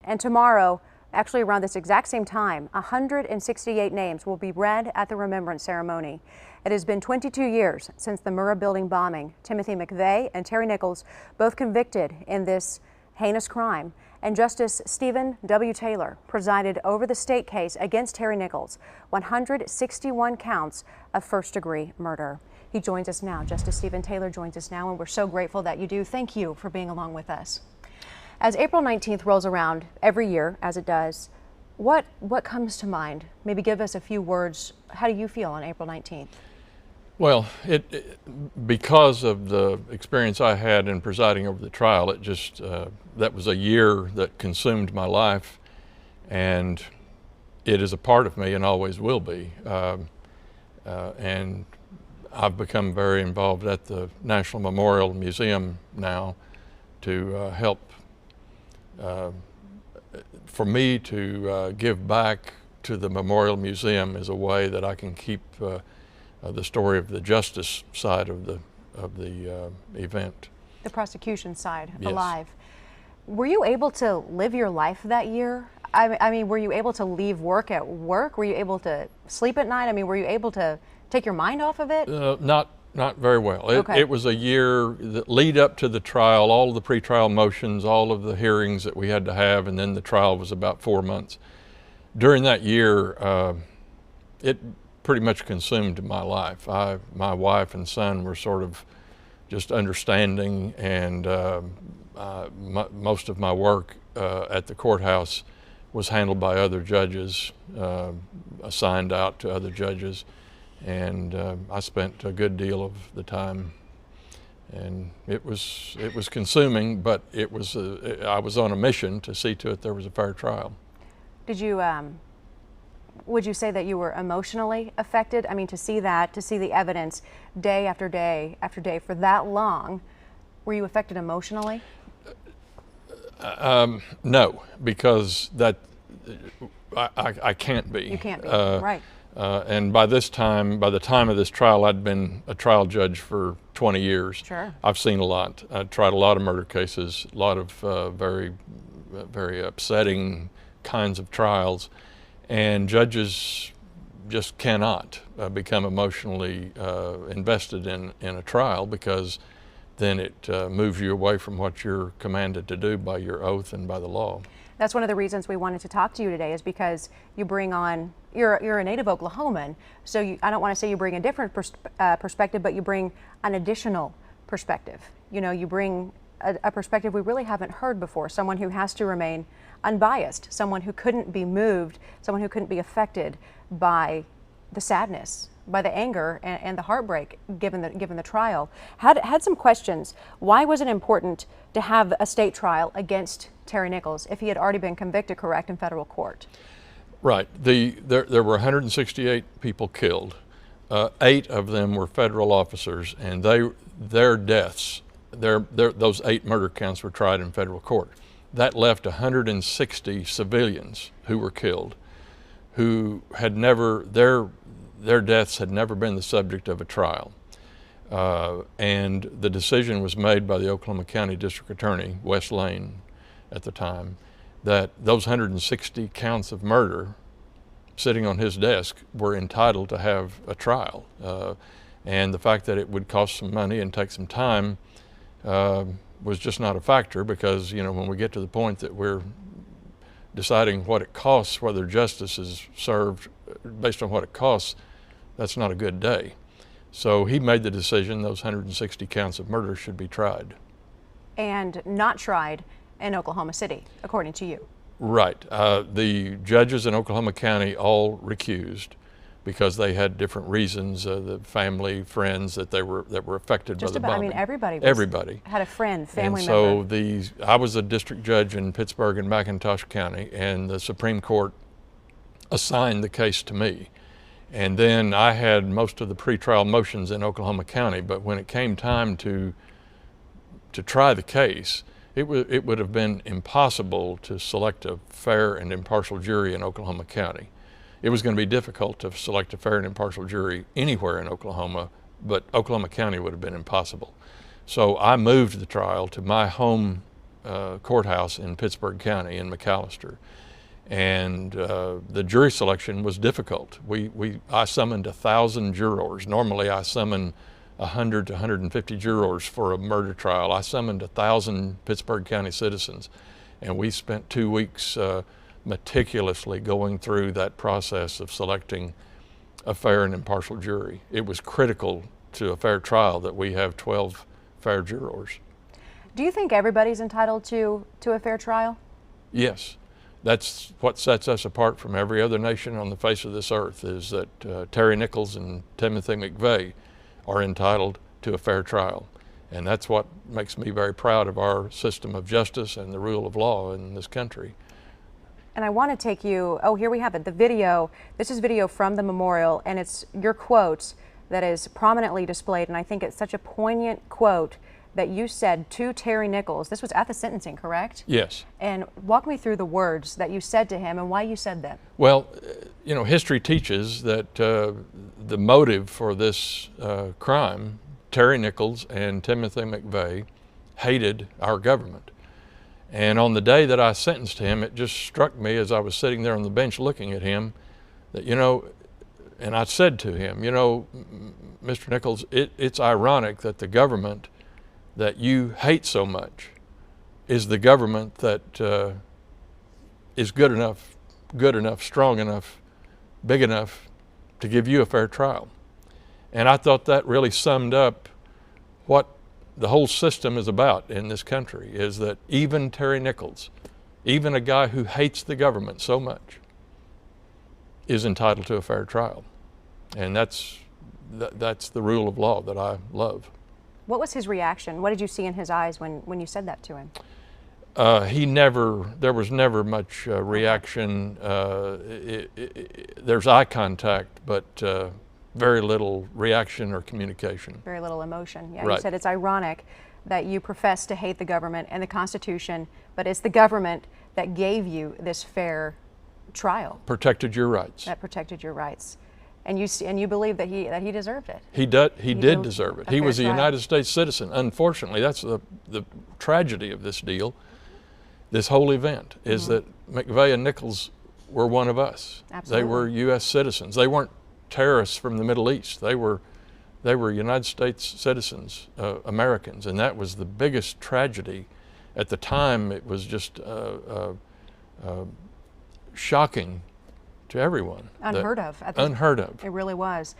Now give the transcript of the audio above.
And tomorrow, actually around this exact same time, 168 names will be read at the remembrance ceremony. It has been 22 years since the Murrah building bombing. Timothy McVeigh and Terry Nichols, both convicted in this heinous crime. And Justice Stephen W. Taylor presided over the state case against Terry Nichols, 161 counts of first-degree murder. He joins us now. Justice Stephen Taylor joins us now, and we're so grateful that you do. Thank you for being along with us. As April 19th rolls around every year, as it does, what comes to mind? Maybe give us a few words. How do you feel on April 19th? Well, because of the experience I had in presiding over the trial, that was a year that consumed my life, and it is a part of me and always will be. And I've become very involved at the National Memorial Museum now to help, for me to give back to the Memorial Museum is a way that I can keep the story of the justice side of the event. The prosecution side, yes. Alive. Were you able to live your life that year? I mean, were you able to leave work at work? Were you able to sleep at night? I mean, were you able to take your mind off of it? Not very well. Okay. It was a year that lead up to the trial, all of the pretrial motions, all of the hearings that we had to have, and then the trial was about 4 months. During that year, it pretty much consumed my life. My wife and son were sort of just understanding, and most of my work at the courthouse was handled by other judges, assigned out to other judges, and I spent a good deal of the time, and it was consuming, but I was on a mission to see to it there was a fair trial. Did you would you say that you were emotionally affected? I mean, to see the evidence day after day after day for that long, were you affected emotionally? No, because I can't be. You can't be, right. And by the time of this trial, I'd been a trial judge for 20 years. Sure. I've seen a lot. I tried a lot of murder cases, a lot of very, very upsetting kinds of trials. And judges just cannot become emotionally invested in a trial, because then it moves you away from what you're commanded to do by your oath and by the law. That's one of the reasons we wanted to talk to you today, is because you bring on, you're a native Oklahoman, so I don't want to say you bring a different perspective, but you bring an additional perspective. You know, you bring a perspective we really haven't heard before, someone who has to remain unbiased, someone who couldn't be moved, someone who couldn't be affected by the sadness, by the anger and the heartbreak given the trial. Had some questions. Why was it important to have a state trial against Terry Nichols if he had already been convicted, correct, in federal court? Right. There were 168 people killed. 8 of them were federal officers, and their deaths, those 8 murder counts were tried in federal court. That left 160 civilians who were killed, who had never, their deaths had never been the subject of a trial. And the decision was made by the Oklahoma County District Attorney, Wes Lane, at the time, that those 160 counts of murder sitting on his desk were entitled to have a trial. And the fact that it would cost some money and take some time was just not a factor, because, you know, when we get to the point that we're deciding what it costs, whether justice is served based on what it costs, that's not a good day. So he made the decision those 160 counts of murder should be tried. And not tried in Oklahoma City, according to you. Right. The judges in Oklahoma County all recused because they had different reasons. The family, friends that were affected by the bombing. I mean, everybody had a friend, family member. And so I was a district judge in Pittsburgh and McIntosh County, and the Supreme Court assigned the case to me. And then I had most of the pretrial motions in Oklahoma County, but when it came time to try the case, it would have been impossible to select a fair and impartial jury in Oklahoma County. It was going to be difficult to select a fair and impartial jury anywhere in Oklahoma, but Oklahoma County would have been impossible. So I moved the trial to my home courthouse in Pittsburgh County in McAlester. And the jury selection was difficult. I summoned 1,000 jurors. Normally I summon 100 to 150 jurors for a murder trial. I summoned 1,000 Pittsburgh County citizens, and we spent 2 weeks meticulously going through that process of selecting a fair and impartial jury. It was critical to a fair trial that we have 12 fair jurors. Do you think everybody's entitled to a fair trial? Yes. That's what sets us apart from every other nation on the face of this earth, is that Terry Nichols and Timothy McVeigh are entitled to a fair trial. And that's what makes me very proud of our system of justice and the rule of law in this country. And I want to take you, oh, here we have it, the video. This is video from the memorial, and it's your quote that is prominently displayed, and I think it's such a poignant quote that you said to Terry Nichols. This was at the sentencing, correct? Yes. And walk me through the words that you said to him and why you said them. Well, you know, history teaches that the motive for this crime, Terry Nichols and Timothy McVeigh hated our government. And on the day that I sentenced him, it just struck me as I was sitting there on the bench looking at him that, you know, and I said to him, you know, Mr. Nichols, it's ironic that the government that you hate so much is the government that is good enough, strong enough, big enough to give you a fair trial. And I thought that really summed up what the whole system is about in this country, is that even Terry Nichols, even a guy who hates the government so much, is entitled to a fair trial. And that's the rule of law that I love. What was his reaction? What did you see in his eyes when you said that to him? There was never much reaction. There's eye contact, but very little reaction or communication. Very little emotion. Yeah, Right. You said it's ironic that you profess to hate the government and the Constitution, but it's the government that gave you this fair trial. Protected your rights. That protected your rights. And you believe that he deserved it. He did deserve it. A He fair was a trial. United States citizen. Unfortunately, that's the tragedy of this deal, this whole event, is that McVeigh and Nichols were one of us. Absolutely. They were U.S. citizens. They weren't terrorists from the Middle East. They were United States citizens, Americans, and that was the biggest tragedy. At the time, it was just shocking to everyone. Unheard of. Unheard of. It really was.